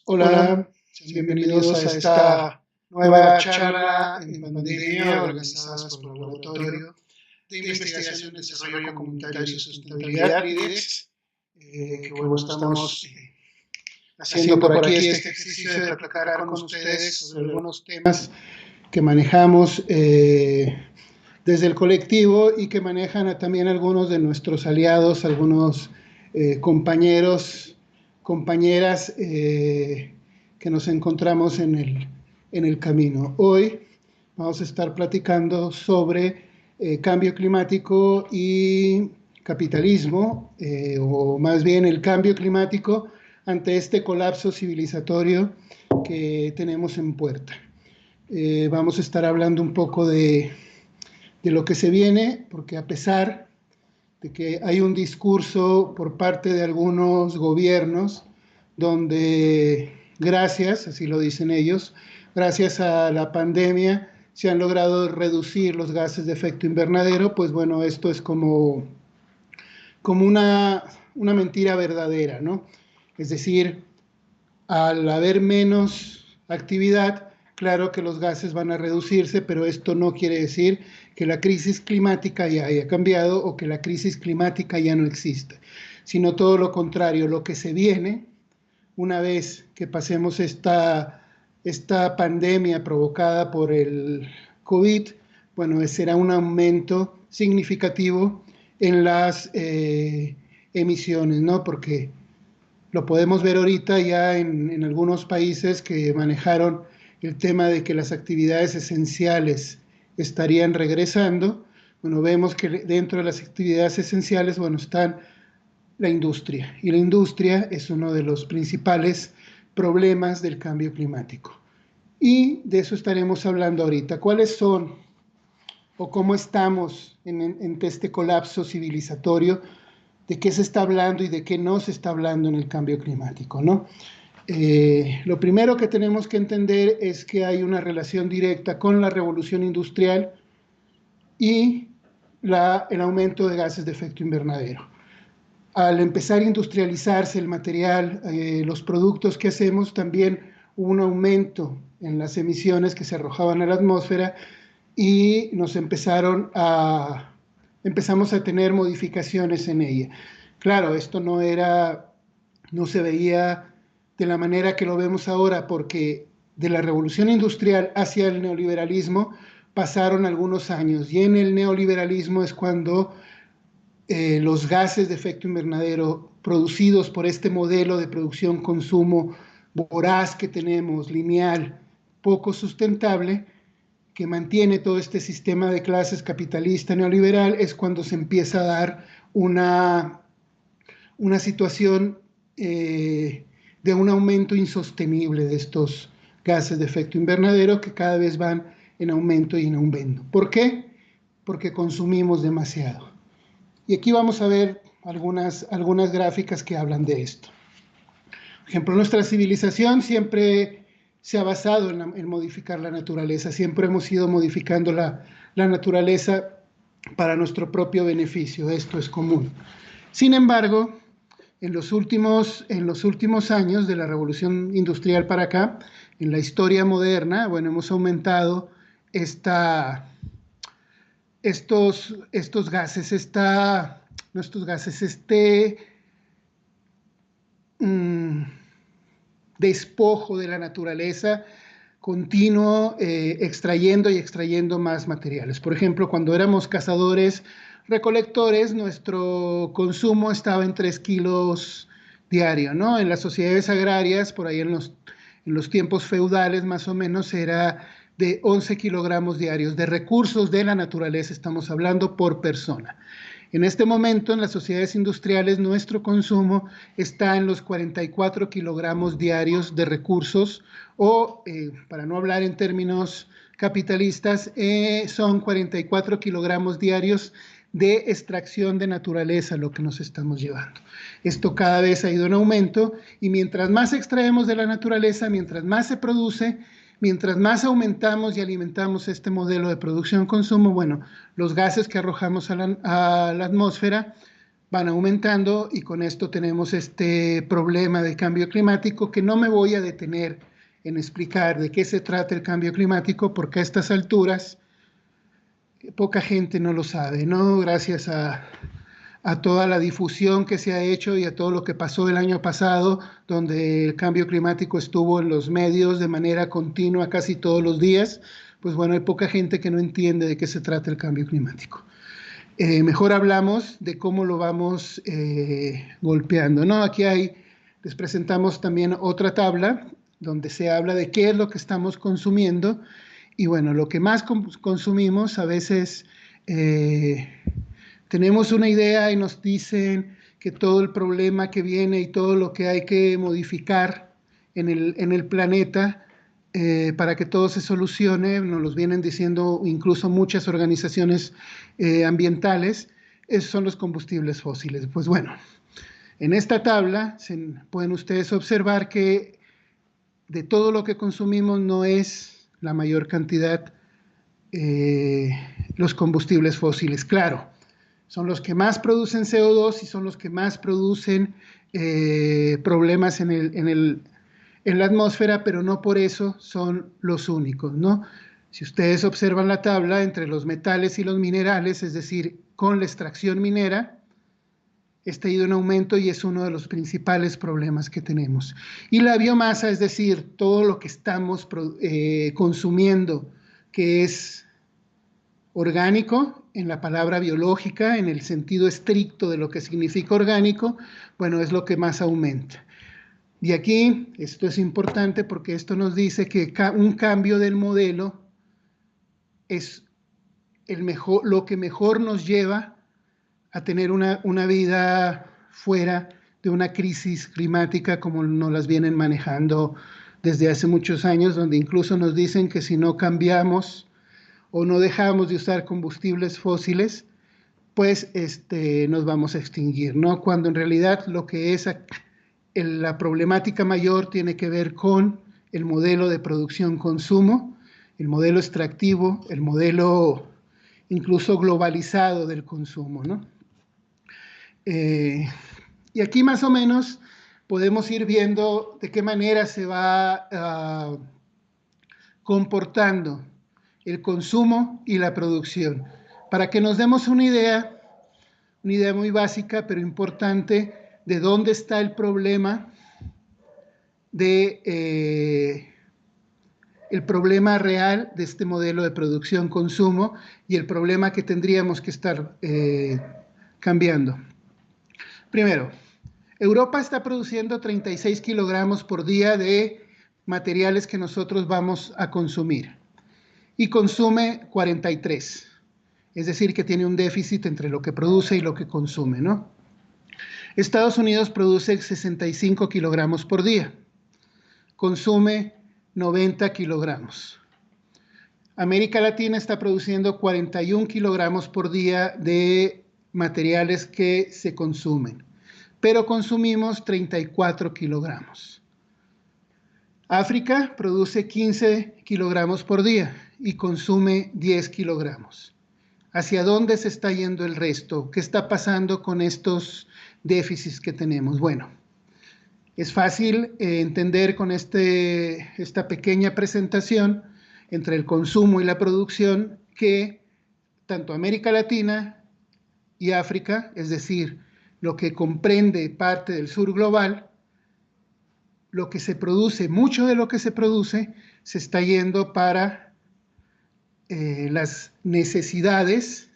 Hola, bienvenidos a esta nueva charla en pandemia organizadas por el Laboratorio de Investigación y Desarrollo Comunitario y Sustentabilidad, LIDEX, que bueno, estamos haciendo por aquí este ejercicio de platicar con ustedes sobre algunos temas que manejamos desde el colectivo y que manejan también algunos de nuestros aliados, algunos compañeros, compañeras que nos encontramos en el camino. Hoy vamos a estar platicando sobre cambio climático y capitalismo, o más bien el cambio climático ante este colapso civilizatorio que tenemos en puerta. Vamos a estar hablando un poco de lo que se viene, porque a pesar de que hay un discurso por parte de algunos gobiernos donde gracias, así lo dicen ellos, gracias a la pandemia se han logrado reducir los gases de efecto invernadero, pues bueno, esto es como una mentira verdadera, ¿no? Es decir, al haber menos actividad, claro que los gases van a reducirse, pero esto no quiere decir que la crisis climática ya haya cambiado o que la crisis climática ya no exista, sino todo lo contrario, lo que se viene una vez que pasemos esta pandemia provocada por el COVID, bueno, será un aumento significativo en las emisiones, ¿no? Porque lo podemos ver ahorita ya en algunos países que manejaron el tema de que las actividades esenciales estarían regresando. Bueno, vemos que dentro de las actividades esenciales, bueno, están la industria. Y la industria es uno de los principales problemas del cambio climático. Y de eso estaremos hablando ahorita. ¿Cuáles son o cómo estamos en este colapso civilizatorio? ¿De qué se está hablando y de qué no se está hablando en el cambio climático, ¿no? Lo primero que tenemos que entender es que hay una relación directa con la revolución industrial y el aumento de gases de efecto invernadero. Al empezar a industrializarse el material, los productos que hacemos, también hubo un aumento en las emisiones que se arrojaban a la atmósfera y empezamos a tener modificaciones en ella. Claro, esto no se veía de la manera que lo vemos ahora, porque de la revolución industrial hacia el neoliberalismo pasaron algunos años, y en el neoliberalismo es cuando los gases de efecto invernadero producidos por este modelo de producción-consumo voraz que tenemos, lineal, poco sustentable, que mantiene todo este sistema de clases capitalista neoliberal, es cuando se empieza a dar una situación de un aumento insostenible de estos gases de efecto invernadero que cada vez van en aumento y en aumento. ¿Por qué? Porque consumimos demasiado. Y aquí vamos a ver algunas gráficas que hablan de esto. Por ejemplo, nuestra civilización siempre se ha basado en modificar la naturaleza, siempre hemos ido modificando la naturaleza para nuestro propio beneficio, esto es común. Sin embargo, en los últimos años de la revolución industrial para acá, en la historia moderna, bueno, hemos aumentado estos gases, despojo de la naturaleza continuo, extrayendo y extrayendo más materiales. Por ejemplo, cuando éramos cazadores recolectores, nuestro consumo estaba en 3 kilos diario, ¿no? En las sociedades agrarias, por ahí en los tiempos feudales más o menos, era de 11 kilogramos diarios de recursos de la naturaleza, estamos hablando por persona. En este momento, en las sociedades industriales, nuestro consumo está en los 44 kilogramos diarios de recursos, o, para no hablar en términos capitalistas, son 44 kilogramos diarios de extracción de naturaleza lo que nos estamos llevando. Esto cada vez ha ido en aumento, y mientras más extraemos de la naturaleza, mientras más se produce, mientras más aumentamos y alimentamos este modelo de producción-consumo, bueno, los gases que arrojamos a la atmósfera van aumentando y con esto tenemos este problema de cambio climático que no me voy a detener en explicar de qué se trata el cambio climático porque a estas alturas poca gente no lo sabe, ¿no? Gracias a toda la difusión que se ha hecho y a todo lo que pasó el año pasado, donde el cambio climático estuvo en los medios de manera continua casi todos los días, pues bueno, hay poca gente que no entiende de qué se trata el cambio climático. Mejor hablamos de cómo lo vamos golpeando, ¿no? Aquí les presentamos también otra tabla donde se habla de qué es lo que estamos consumiendo y bueno, lo que más consumimos a veces tenemos una idea y nos dicen que todo el problema que viene y todo lo que hay que modificar en el planeta para que todo se solucione, nos los vienen diciendo incluso muchas organizaciones ambientales, son los combustibles fósiles. Pues bueno, en esta tabla pueden ustedes observar que de todo lo que consumimos no es la mayor cantidad los combustibles fósiles. Claro, son los que más producen CO2 y son los que más producen problemas en la atmósfera, pero no por eso son los únicos, ¿no? Si ustedes observan la tabla entre los metales y los minerales, es decir, con la extracción minera, está ido en aumento y es uno de los principales problemas que tenemos. Y la biomasa, es decir, todo lo que estamos consumiendo, que es orgánico, en la palabra biológica, en el sentido estricto de lo que significa orgánico, bueno, es lo que más aumenta. Y aquí, esto es importante porque esto nos dice que un cambio del modelo es lo que mejor nos lleva a tener una vida fuera de una crisis climática como nos las vienen manejando desde hace muchos años, donde incluso nos dicen que si no cambiamos o no dejamos de usar combustibles fósiles, pues nos vamos a extinguir, ¿no? Cuando en realidad lo que es la problemática mayor tiene que ver con el modelo de producción-consumo, el modelo extractivo, el modelo incluso globalizado del consumo, ¿no? Y aquí más o menos podemos ir viendo de qué manera se va comportando el consumo y la producción. Para que nos demos una idea muy básica, pero importante, de dónde está el problema el problema real de este modelo de producción-consumo y el problema que tendríamos que estar cambiando. Primero, Europa está produciendo 36 kilogramos por día de materiales que nosotros vamos a consumir y consume 43, es decir, que tiene un déficit entre lo que produce y lo que consume, ¿no? Estados Unidos produce 65 kilogramos por día, consume 90 kilogramos. América Latina está produciendo 41 kilogramos por día de materiales que se consumen, pero consumimos 34 kilogramos. África produce 15 kilogramos por día y consume 10 kilogramos. ¿Hacia dónde se está yendo el resto? ¿Qué está pasando con estos déficits que tenemos? Bueno, es fácil entender con esta pequeña presentación entre el consumo y la producción que tanto América Latina y África, es decir, lo que comprende parte del sur global, lo que se produce, mucho de lo que se produce, se está yendo para las necesidades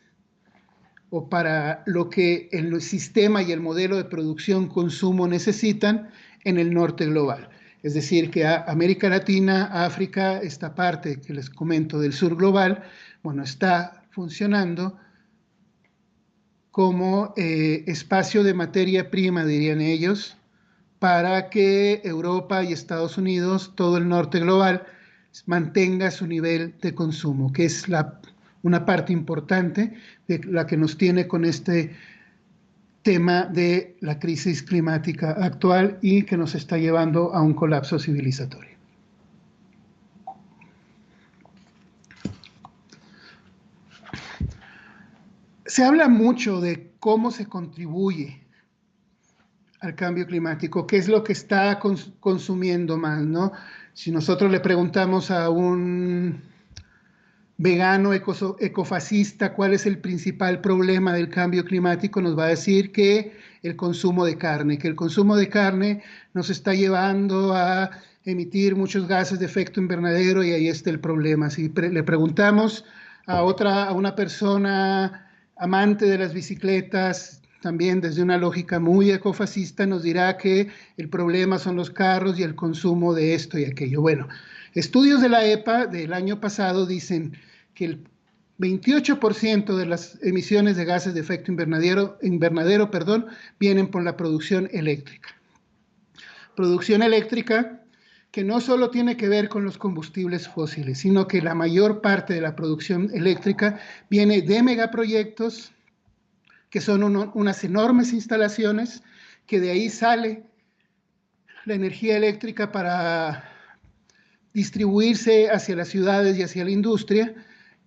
o para lo que el sistema y el modelo de producción-consumo necesitan en el norte global. Es decir, que América Latina, África, esta parte que les comento del sur global, bueno, está funcionando como espacio de materia prima, dirían ellos, para que Europa y Estados Unidos, todo el norte global, mantenga su nivel de consumo, que es una parte importante de la que nos tiene con este tema de la crisis climática actual y que nos está llevando a un colapso civilizatorio. Se habla mucho de cómo se contribuye al cambio climático, qué es lo que está consumiendo más, ¿no? Si nosotros le preguntamos a un vegano ecofascista cuál es el principal problema del cambio climático, nos va a decir que el consumo de carne, que el consumo de carne nos está llevando a emitir muchos gases de efecto invernadero y ahí está el problema. Si le preguntamos a una persona amante de las bicicletas, también desde una lógica muy ecofascista, nos dirá que el problema son los carros y el consumo de esto y aquello. Bueno, estudios de la EPA del año pasado dicen que el 28% de las emisiones de gases de efecto invernadero, vienen por la producción eléctrica. Producción eléctrica que no solo tiene que ver con los combustibles fósiles, sino que la mayor parte de la producción eléctrica viene de megaproyectos, que son unas enormes instalaciones, que de ahí sale la energía eléctrica para distribuirse hacia las ciudades y hacia la industria,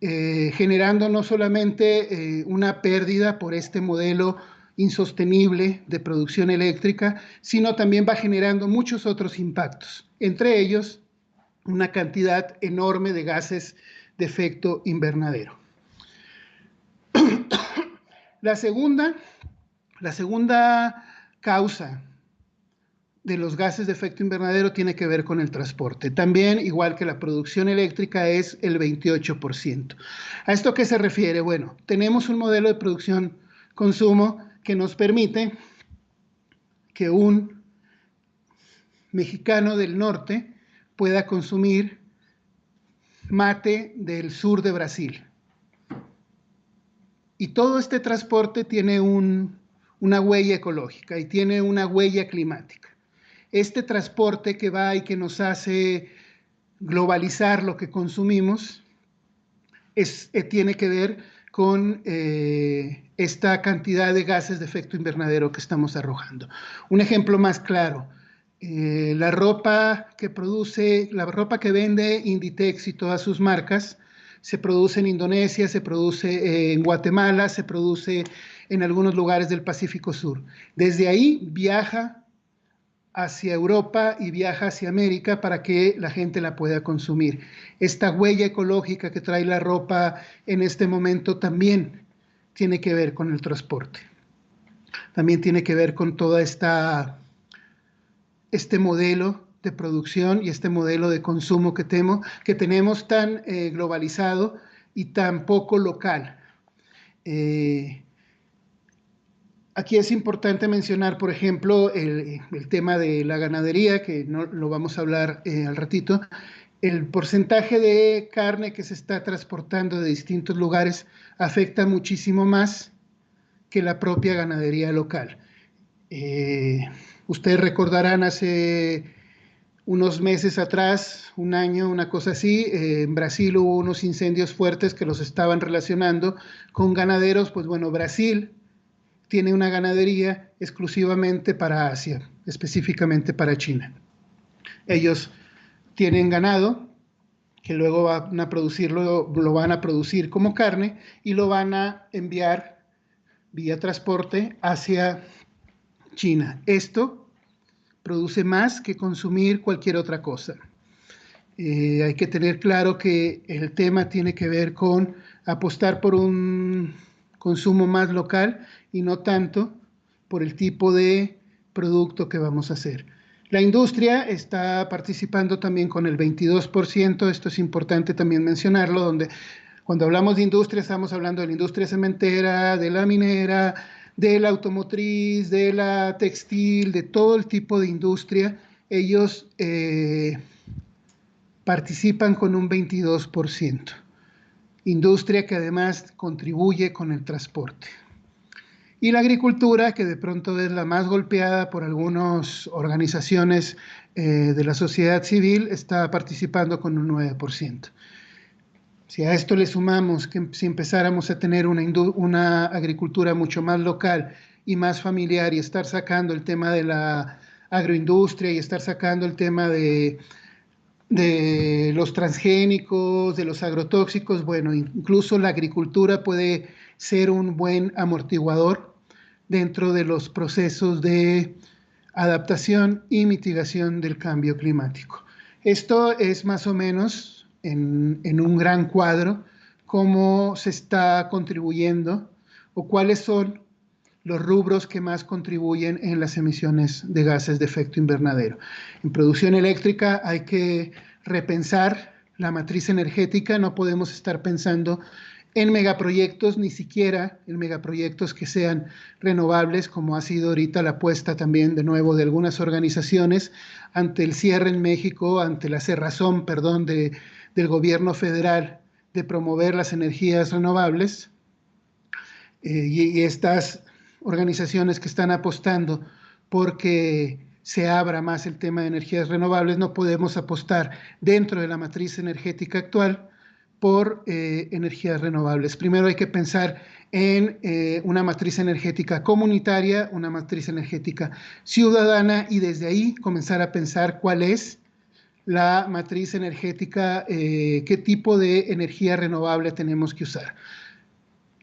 generando no solamente una pérdida por este modelo insostenible de producción eléctrica, sino también va generando muchos otros impactos, entre ellos una cantidad enorme de gases de efecto invernadero. La segunda causa de los gases de efecto invernadero tiene que ver con el transporte. También, igual que la producción eléctrica, es el 28%. ¿A esto qué se refiere? Bueno, tenemos un modelo de producción-consumo que nos permite que un mexicano del norte pueda consumir mate del sur de Brasil. Y todo este transporte tiene una huella ecológica y tiene una huella climática. Este transporte que va y que nos hace globalizar lo que consumimos tiene que ver con esta cantidad de gases de efecto invernadero que estamos arrojando. Un ejemplo más claro, la ropa que vende Inditex y todas sus marcas, se produce en Indonesia, se produce en Guatemala, se produce en algunos lugares del Pacífico Sur. Desde ahí viaja hacia Europa y viaja hacia América para que la gente la pueda consumir. Esta huella ecológica que trae la ropa en este momento también tiene que ver con el transporte. También tiene que ver con toda este modelo de producción y este modelo de consumo que tenemos tan globalizado y tan poco local. Aquí es importante mencionar, por ejemplo, el tema de la ganadería, que no lo vamos a hablar al ratito. El porcentaje de carne que se está transportando de distintos lugares afecta muchísimo más que la propia ganadería local. Ustedes recordarán hace unos meses atrás, un año, una cosa así, en Brasil hubo unos incendios fuertes que los estaban relacionando con ganaderos. Pues bueno, Brasil tiene una ganadería exclusivamente para Asia, específicamente para China. Ellos tienen ganado que luego van a producirlo, lo van a producir como carne y lo van a enviar vía transporte hacia China. Esto produce más que consumir cualquier otra cosa. Hay que tener claro que el tema tiene que ver con apostar por un consumo más local y no tanto por el tipo de producto que vamos a hacer. La industria está participando también con el 22%, esto es importante también mencionarlo, donde cuando hablamos de industria estamos hablando de la industria cementera, de la minera, de la automotriz, de la textil, de todo el tipo de industria. Ellos participan con un 22%. Industria que además contribuye con el transporte. Y la agricultura, que de pronto es la más golpeada por algunas organizaciones de la sociedad civil, está participando con un 9%. Si a esto le sumamos que si empezáramos a tener una agricultura mucho más local y más familiar y estar sacando el tema de la agroindustria y estar sacando el tema de los transgénicos, de los agrotóxicos, bueno, incluso la agricultura puede ser un buen amortiguador dentro de los procesos de adaptación y mitigación del cambio climático. Esto es más o menos en un gran cuadro cómo se está contribuyendo o cuáles son los rubros que más contribuyen en las emisiones de gases de efecto invernadero. En producción eléctrica hay que repensar la matriz energética, no podemos estar pensando en megaproyectos, ni siquiera en megaproyectos que sean renovables, como ha sido ahorita la apuesta también de nuevo de algunas organizaciones ante el cierre en México, ante la cerrazón, perdón, del gobierno federal de promover las energías renovables. Y estas organizaciones que están apostando porque se abra más el tema de energías renovables, no podemos apostar dentro de la matriz energética actual por energías renovables. Primero hay que pensar en una matriz energética comunitaria, una matriz energética ciudadana y desde ahí comenzar a pensar cuál es la matriz energética, qué tipo de energía renovable tenemos que usar.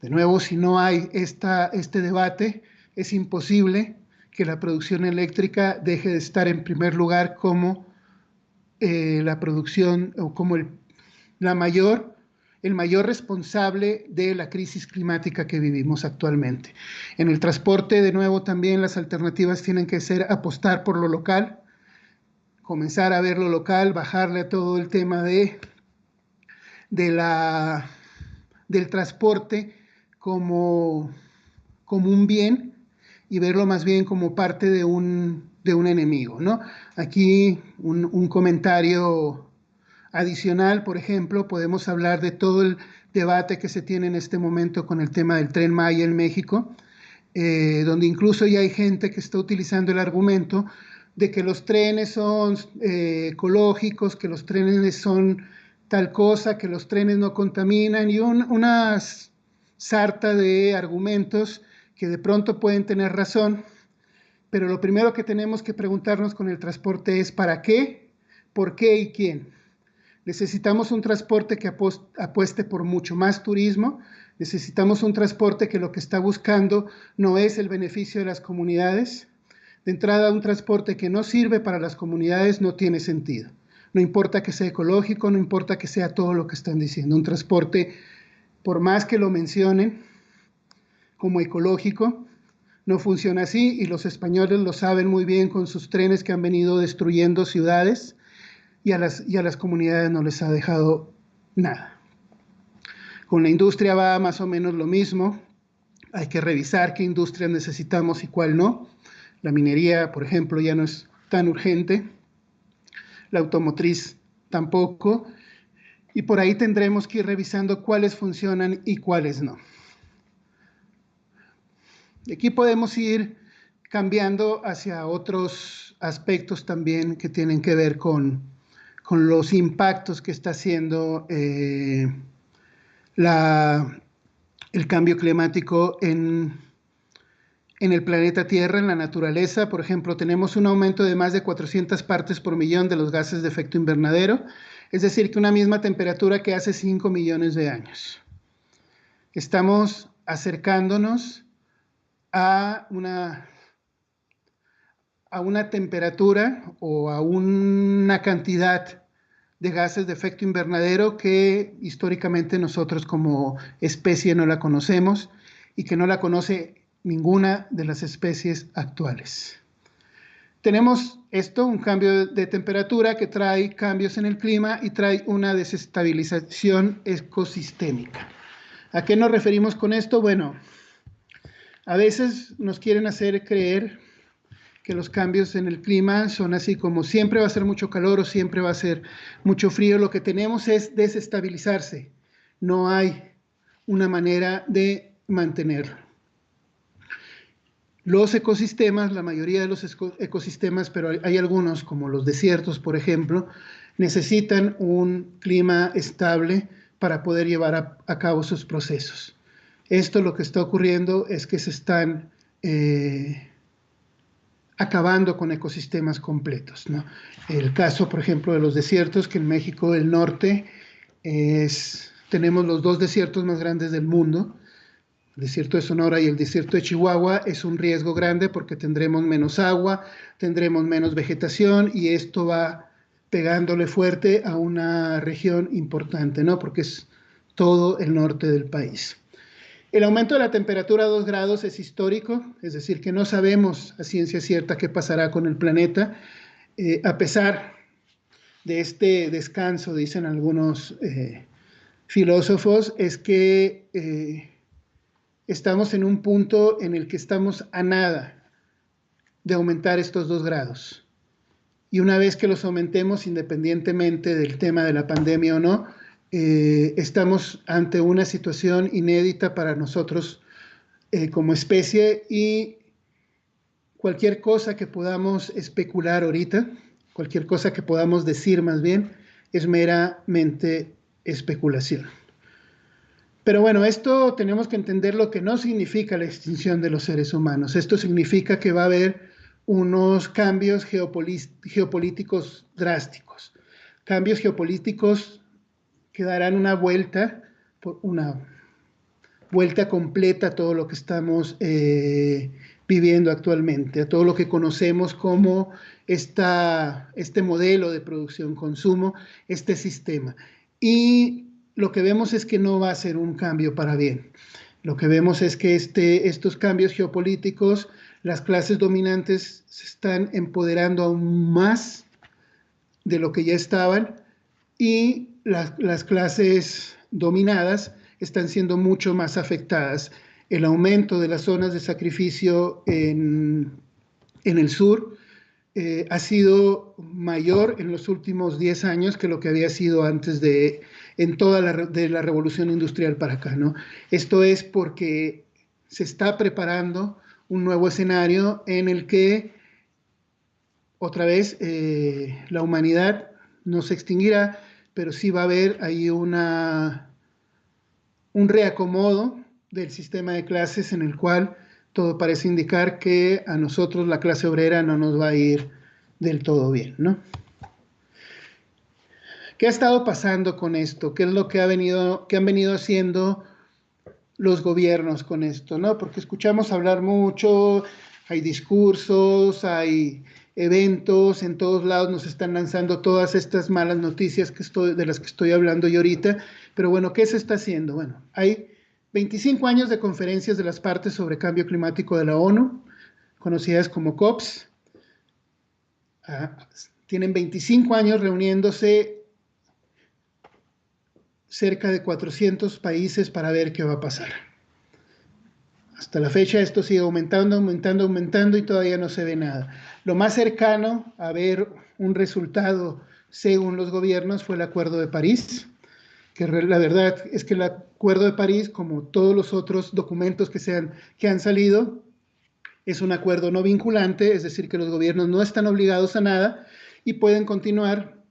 De nuevo, si no hay este debate, es imposible que la producción eléctrica deje de estar en primer lugar como la producción o como el mayor responsable de la crisis climática que vivimos actualmente. En el transporte, de nuevo, también las alternativas tienen que ser apostar por lo local, comenzar a ver lo local, bajarle a todo el tema del transporte como un bien y verlo más bien como parte de un enemigo, ¿no? Aquí un comentario adicional, por ejemplo, podemos hablar de todo el debate que se tiene en este momento con el tema del Tren Maya en México, donde incluso ya hay gente que está utilizando el argumento de que los trenes son ecológicos, que los trenes son tal cosa, que los trenes no contaminan y una sarta de argumentos que de pronto pueden tener razón, pero lo primero que tenemos que preguntarnos con el transporte es ¿para qué? ¿Por qué y quién? Necesitamos un transporte que apueste por mucho más turismo, necesitamos un transporte que lo que está buscando no es el beneficio de las comunidades. De entrada, un transporte que no sirve para las comunidades no tiene sentido. No importa que sea ecológico, no importa que sea todo lo que están diciendo. Un transporte, por más que lo mencionen como ecológico, no funciona así y los españoles lo saben muy bien con sus trenes que han venido destruyendo ciudades y a las comunidades no les ha dejado nada. Con la industria va más o menos lo mismo. Hay que revisar qué industrias necesitamos y cuál no. La minería, por ejemplo, ya no es tan urgente. La automotriz tampoco. Y por ahí tendremos que ir revisando cuáles funcionan y cuáles no. De aquí podemos ir cambiando hacia otros aspectos también que tienen que ver con los impactos que está haciendo el cambio climático en el planeta Tierra, en la naturaleza. Por ejemplo, tenemos un aumento de más de 400 partes por millón de los gases de efecto invernadero, es decir, que una misma temperatura que hace 5 millones de años. Estamos acercándonos a una temperatura o a una cantidad de gases de efecto invernadero que históricamente nosotros como especie no la conocemos y que no la conoce ninguna de las especies actuales. Tenemos un cambio de temperatura que trae cambios en el clima y trae una desestabilización ecosistémica. ¿A qué nos referimos con esto? Bueno, a veces nos quieren hacer creer que los cambios en el clima son así como siempre va a ser mucho calor o siempre va a ser mucho frío. Lo que tenemos es desestabilizarse. No hay una manera de mantenerlo. Los ecosistemas, la mayoría de los ecosistemas, pero hay algunos como los desiertos, por ejemplo, necesitan un clima estable para poder llevar a cabo sus procesos. Esto lo que está ocurriendo es que se están acabando con ecosistemas completos, ¿no? El caso, por ejemplo, de los desiertos, que en México del Norte tenemos los 2 desiertos más grandes del mundo, el desierto de Sonora y el desierto de Chihuahua, es un riesgo grande porque tendremos menos agua, tendremos menos vegetación y esto va pegándole fuerte a una región importante, ¿no? Porque es todo el norte del país. El aumento de la temperatura a 2 grados es histórico, es decir, que no sabemos a ciencia cierta qué pasará con el planeta, a pesar de este descanso, dicen algunos filósofos, es que estamos en un punto en el que estamos a nada de aumentar estos 2 grados. Y una vez que los aumentemos, independientemente del tema de la pandemia o no, estamos ante una situación inédita para nosotros como especie y cualquier cosa que podamos especular ahorita, cualquier cosa que podamos decir más bien, es meramente especulación. Pero bueno, esto tenemos que entender lo que no significa la extinción de los seres humanos. Esto significa que va a haber unos cambios geopolíticos drásticos, cambios geopolíticos que darán una vuelta completa a todo lo que estamos viviendo actualmente, a todo lo que conocemos como este modelo de producción-consumo, este sistema. Y lo que vemos es que no va a ser un cambio para bien. Lo que vemos es que estos cambios geopolíticos, las clases dominantes se están empoderando aún más de lo que ya estaban y las clases dominadas están siendo mucho más afectadas. El aumento de las zonas de sacrificio en el sur ha sido mayor en los últimos 10 años que lo que había sido antes en toda la revolución industrial para acá, ¿no? Esto es porque se está preparando un nuevo escenario en el que otra vez la humanidad no se extinguirá, pero sí va a haber ahí un reacomodo del sistema de clases en el cual todo parece indicar que a nosotros, la clase obrera, no nos va a ir del todo bien, ¿no? ¿Qué ha estado pasando con esto? ¿Qué es lo que han venido haciendo los gobiernos con esto, ¿no? Porque escuchamos hablar mucho, hay discursos, hay eventos, en todos lados nos están lanzando todas estas malas noticias de las que estoy hablando yo ahorita, pero bueno, ¿qué se está haciendo? Bueno, hay 25 años de conferencias de las partes sobre cambio climático de la ONU, conocidas como COPs. Tienen 25 años reuniéndose cerca de 400 países para ver qué va a pasar. Hasta la fecha esto sigue aumentando y todavía no se ve nada. Lo más cercano a ver un resultado según los gobiernos fue el Acuerdo de París, que la verdad es que el Acuerdo de París, como todos los otros documentos que han salido, es un acuerdo no vinculante, es decir, que los gobiernos no están obligados a nada y pueden continuar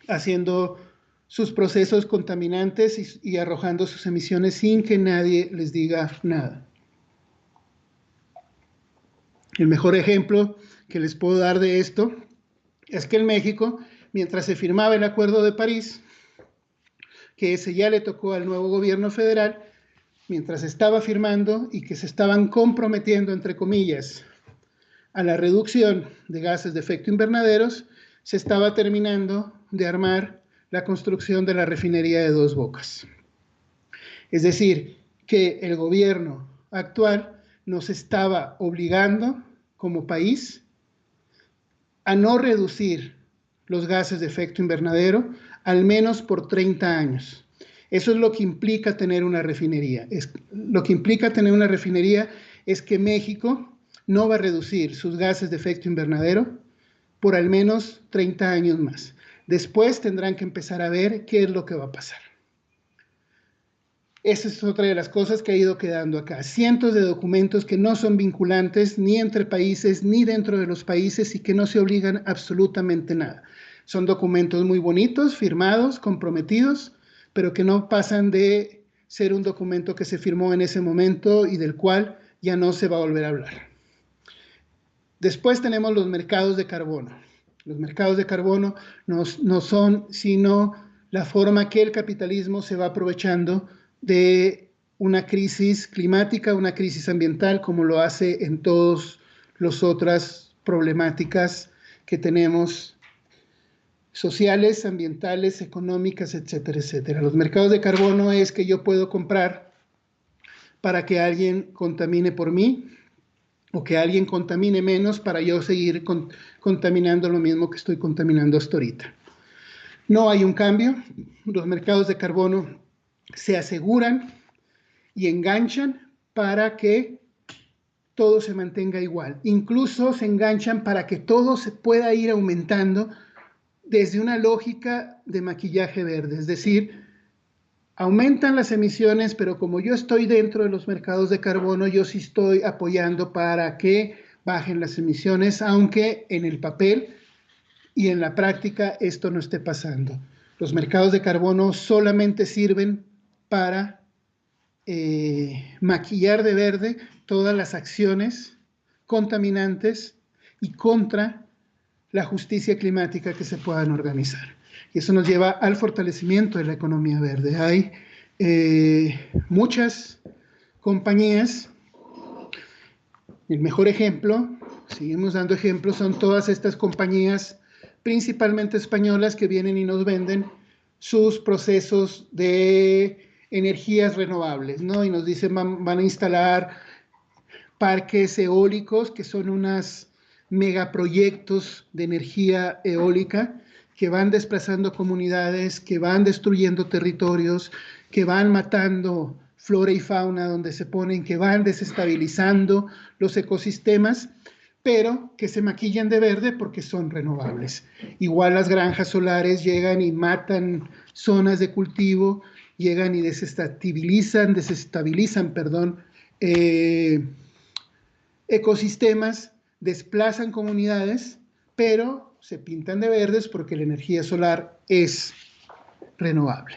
haciendo sus procesos contaminantes y arrojando sus emisiones sin que nadie les diga nada. El mejor ejemplo que les puedo dar de esto es que en México, mientras se firmaba el Acuerdo de París, que ese ya le tocó al nuevo gobierno federal, mientras estaba firmando y que se estaban comprometiendo, entre comillas, a la reducción de gases de efecto invernaderos, se estaba terminando de armar la construcción de la refinería de Dos Bocas. Es decir, que el gobierno actual nos estaba obligando como país a no reducir los gases de efecto invernadero al menos por 30 años. Eso es lo que implica tener una refinería. Lo que implica tener una refinería es que México no va a reducir sus gases de efecto invernadero por al menos 30 años más. Después tendrán que empezar a ver qué es lo que va a pasar. Esa es otra de las cosas que ha ido quedando acá. Cientos de documentos que no son vinculantes ni entre países ni dentro de los países y que no se obligan absolutamente nada. Son documentos muy bonitos, firmados, comprometidos, pero que no pasan de ser un documento que se firmó en ese momento y del cual ya no se va a volver a hablar. Después tenemos los mercados de carbono. Los mercados de carbono no son sino la forma que el capitalismo se va aprovechando de una crisis climática, una crisis ambiental, como lo hace en todas las otras problemáticas que tenemos, sociales, ambientales, económicas, etcétera, etcétera. Los mercados de carbono es que yo puedo comprar para que alguien contamine por mí, o que alguien contamine menos para yo seguir contaminando lo mismo que estoy contaminando hasta ahorita. No hay un cambio. Los mercados de carbono se aseguran y enganchan para que todo se mantenga igual. Incluso se enganchan para que todo se pueda ir aumentando desde una lógica de maquillaje verde, es decir, aumentan las emisiones, pero como yo estoy dentro de los mercados de carbono, yo sí estoy apoyando para que bajen las emisiones, aunque en el papel y en la práctica esto no esté pasando. Los mercados de carbono solamente sirven para maquillar de verde todas las acciones contaminantes y contra la justicia climática que se puedan organizar. Y eso nos lleva al fortalecimiento de la economía verde. Hay muchas compañías, el mejor ejemplo, seguimos dando ejemplos, son todas estas compañías, principalmente españolas, que vienen y nos venden sus procesos de energías renovables, ¿no? Y nos dicen van a instalar parques eólicos, que son unos megaproyectos de energía eólica, que van desplazando comunidades, que van destruyendo territorios, que van matando flora y fauna donde se ponen, que van desestabilizando los ecosistemas, pero que se maquillan de verde porque son renovables. Igual las granjas solares llegan y matan zonas de cultivo, llegan y desestabilizan, ecosistemas, desplazan comunidades, pero se pintan de verdes porque la energía solar es renovable.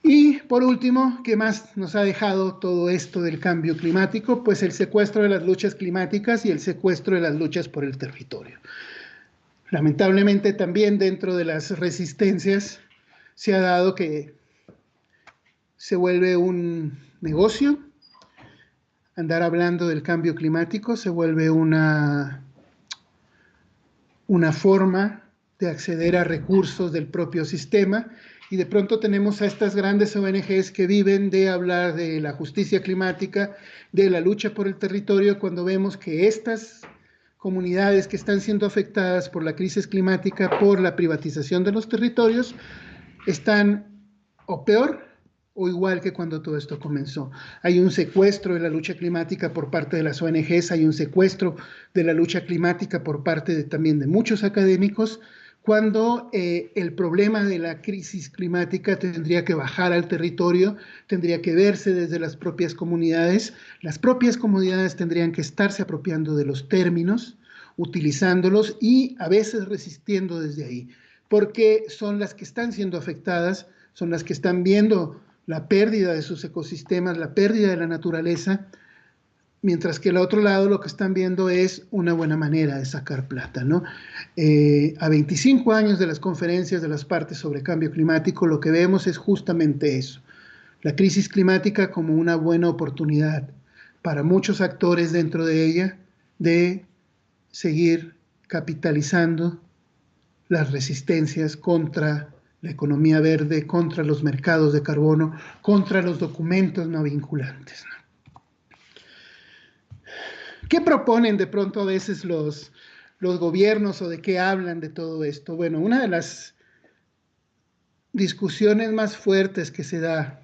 Y por último, ¿qué más nos ha dejado todo esto del cambio climático? Pues el secuestro de las luchas climáticas y el secuestro de las luchas por el territorio. Lamentablemente también dentro de las resistencias se ha dado que se vuelve un negocio. Andar hablando del cambio climático se vuelve una forma de acceder a recursos del propio sistema, y de pronto tenemos a estas grandes ONGs que viven de hablar de la justicia climática, de la lucha por el territorio, cuando vemos que estas comunidades que están siendo afectadas por la crisis climática, por la privatización de los territorios, están o peor o igual que cuando todo esto comenzó. Hay un secuestro de la lucha climática por parte de las ONGs, hay un secuestro de la lucha climática por parte también de muchos académicos, cuando el problema de la crisis climática tendría que bajar al territorio, tendría que verse desde las propias comunidades tendrían que estarse apropiando de los términos, utilizándolos y a veces resistiendo desde ahí, porque son las que están siendo afectadas, son las que están viendo la pérdida de sus ecosistemas, la pérdida de la naturaleza, mientras que al otro lado lo que están viendo es una buena manera de sacar plata, ¿no? A 25 años de las conferencias de las partes sobre cambio climático, lo que vemos es justamente eso, la crisis climática como una buena oportunidad para muchos actores dentro de ella de seguir capitalizando las resistencias contra la economía verde, contra los mercados de carbono, contra los documentos no vinculantes, ¿no? ¿Qué proponen de pronto a veces los gobiernos o de qué hablan de todo esto? Bueno, una de las discusiones más fuertes que se da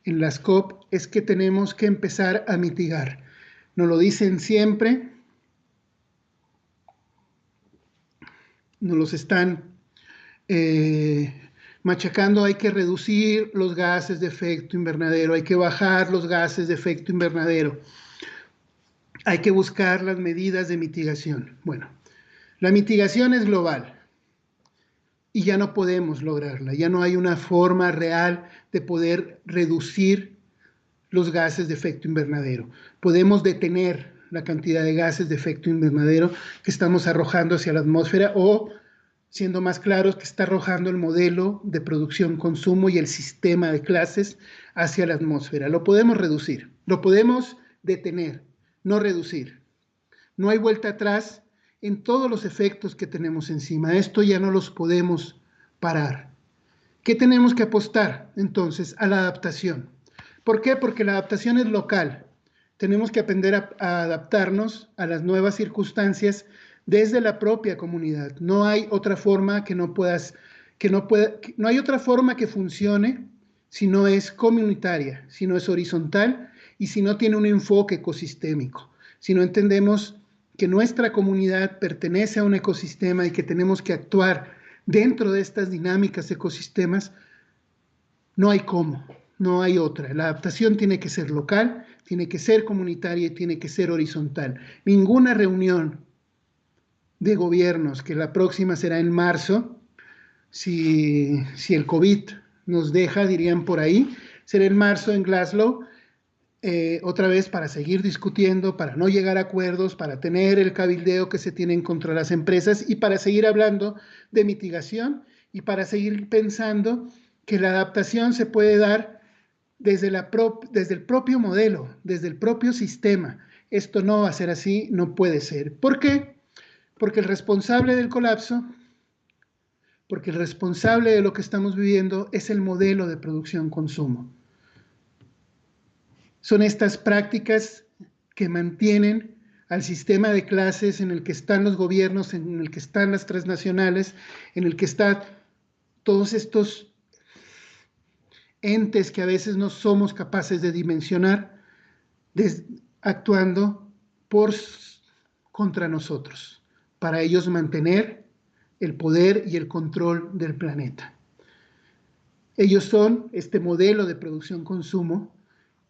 en las COP es que tenemos que empezar a mitigar. Nos lo dicen siempre, nos los están machacando, hay que reducir los gases de efecto invernadero, hay que bajar los gases de efecto invernadero. Hay que buscar las medidas de mitigación. Bueno, la mitigación es global y ya no podemos lograrla. Ya no hay una forma real de poder reducir los gases de efecto invernadero. Podemos detener la cantidad de gases de efecto invernadero que estamos arrojando hacia la atmósfera, o, siendo más claros, que está arrojando el modelo de producción-consumo y el sistema de clases hacia la atmósfera. Lo podemos reducir, lo podemos detener, no reducir. No hay vuelta atrás en todos los efectos que tenemos encima. Esto ya no los podemos parar. ¿Qué tenemos que apostar entonces? A la adaptación. ¿Por qué? Porque la adaptación es local. Tenemos que aprender a adaptarnos a las nuevas circunstancias desde la propia comunidad. No hay otra forma no hay otra forma que funcione si no es comunitaria, si no es horizontal y si no tiene un enfoque ecosistémico. Si no entendemos que nuestra comunidad pertenece a un ecosistema y que tenemos que actuar dentro de estas dinámicas ecosistemas, no hay cómo, no hay otra. La adaptación tiene que ser local, tiene que ser comunitaria y tiene que ser horizontal. Ninguna reunión de gobiernos, que la próxima será en marzo, si el COVID nos deja, dirían por ahí, será en marzo en Glasgow, otra vez para seguir discutiendo, para no llegar a acuerdos, para tener el cabildeo que se tienen contra las empresas y para seguir hablando de mitigación y para seguir pensando que la adaptación se puede dar desde el propio modelo, desde el propio sistema. Esto no va a ser así, no puede ser. ¿Por qué? Porque el responsable del colapso, porque el responsable de lo que estamos viviendo es el modelo de producción-consumo. Son estas prácticas que mantienen al sistema de clases en el que están los gobiernos, en el que están las transnacionales, en el que están todos estos entes que a veces no somos capaces de dimensionar, actuando contra nosotros, para ellos mantener el poder y el control del planeta. Ellos son este modelo de producción-consumo,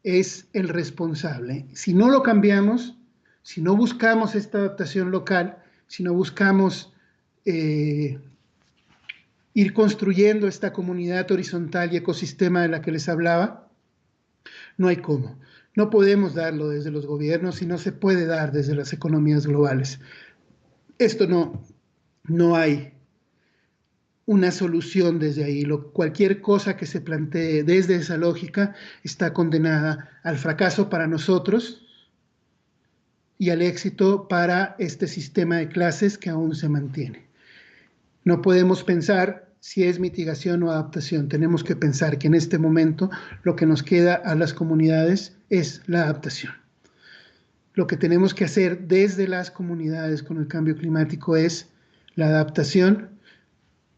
es el responsable. Si no lo cambiamos, si no buscamos esta adaptación local, si no buscamos ir construyendo esta comunidad horizontal y ecosistema de la que les hablaba, no hay cómo. No podemos darlo desde los gobiernos y no se puede dar desde las economías globales. Esto no hay una solución desde ahí. Cualquier cosa que se plantee desde esa lógica está condenada al fracaso para nosotros y al éxito para este sistema de clases que aún se mantiene. No podemos pensar si es mitigación o adaptación. Tenemos que pensar que en este momento lo que nos queda a las comunidades es la adaptación. Lo que tenemos que hacer desde las comunidades con el cambio climático es la adaptación,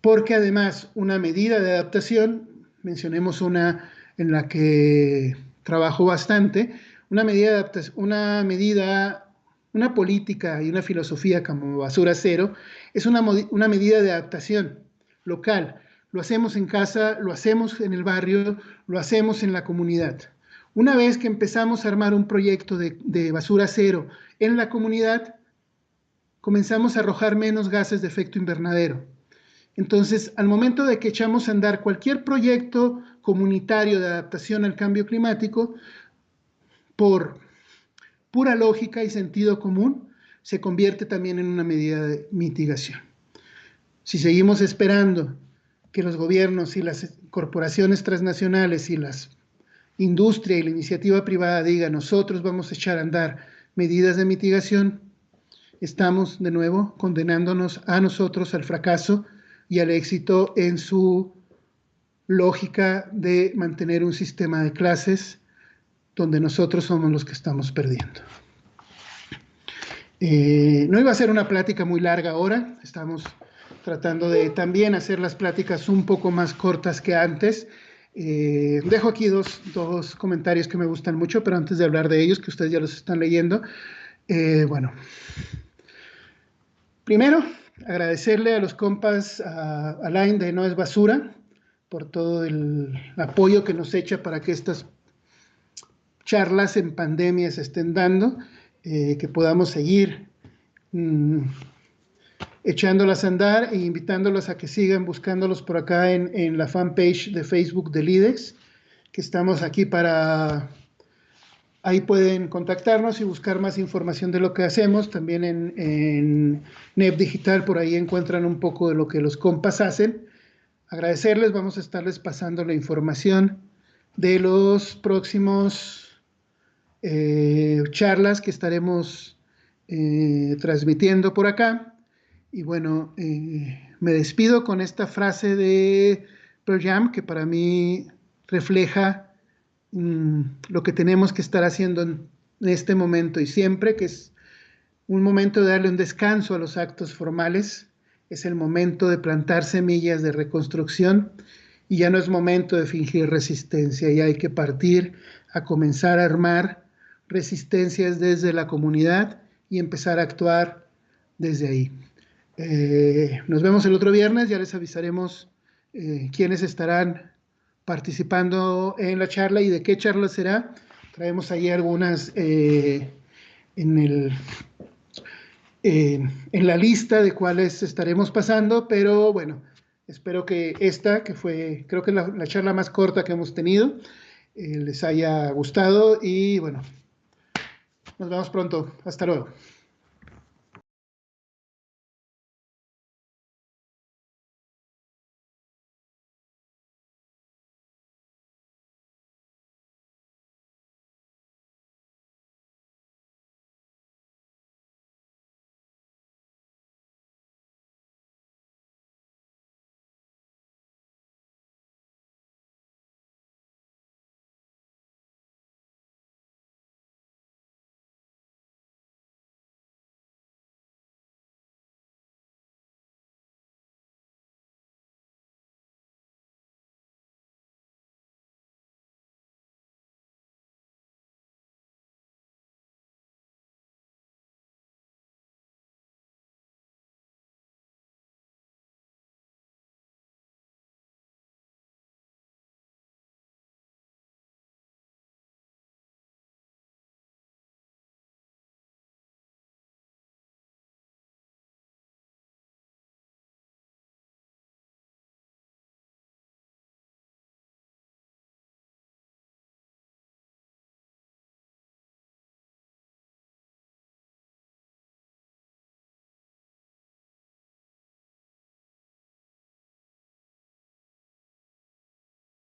porque además una medida de adaptación, mencionemos una en la que trabajo bastante, una política y una filosofía como basura cero, es una medida de adaptación local. Lo hacemos en casa, lo hacemos en el barrio, lo hacemos en la comunidad. Una vez que empezamos a armar un proyecto de basura cero en la comunidad, comenzamos a arrojar menos gases de efecto invernadero. Entonces, al momento de que echamos a andar cualquier proyecto comunitario de adaptación al cambio climático, por pura lógica y sentido común, se convierte también en una medida de mitigación. Si seguimos esperando que los gobiernos y las corporaciones transnacionales y la industria y la iniciativa privada digan nosotros vamos a echar a andar medidas de mitigación, estamos de nuevo condenándonos a nosotros al fracaso y al éxito en su lógica de mantener un sistema de clases donde nosotros somos los que estamos perdiendo. No iba a ser una plática muy larga ahora, estamos tratando de también hacer las pláticas un poco más cortas que antes. Dejo aquí dos comentarios que me gustan mucho, pero antes de hablar de ellos, que ustedes ya los están leyendo, bueno, primero, agradecerle a los compas, a Alain de No es Basura, por todo el apoyo que nos echa para que estas charlas en pandemia se estén dando, que podamos seguir echándolas a andar e invitándolos a que sigan buscándolos por acá en la fanpage de Facebook de LIDEX, que estamos aquí para... Ahí pueden contactarnos y buscar más información de lo que hacemos. También en NEP Digital, por ahí encuentran un poco de lo que los compas hacen. Agradecerles, vamos a estarles pasando la información de los próximos charlas que estaremos transmitiendo por acá. Y bueno, me despido con esta frase de Pearl Jam, que para mí refleja lo que tenemos que estar haciendo en este momento y siempre, que es un momento de darle un descanso a los actos formales, es el momento de plantar semillas de reconstrucción y ya no es momento de fingir resistencia, ya hay que partir a comenzar a armar resistencias desde la comunidad y empezar a actuar desde ahí. Nos vemos el otro viernes, ya les avisaremos quiénes estarán participando en la charla y de qué charla será. Traemos ahí algunas en la lista de cuáles estaremos pasando, pero bueno, espero que esta, que fue creo que la charla más corta que hemos tenido, les haya gustado y bueno, nos vemos pronto. Hasta luego.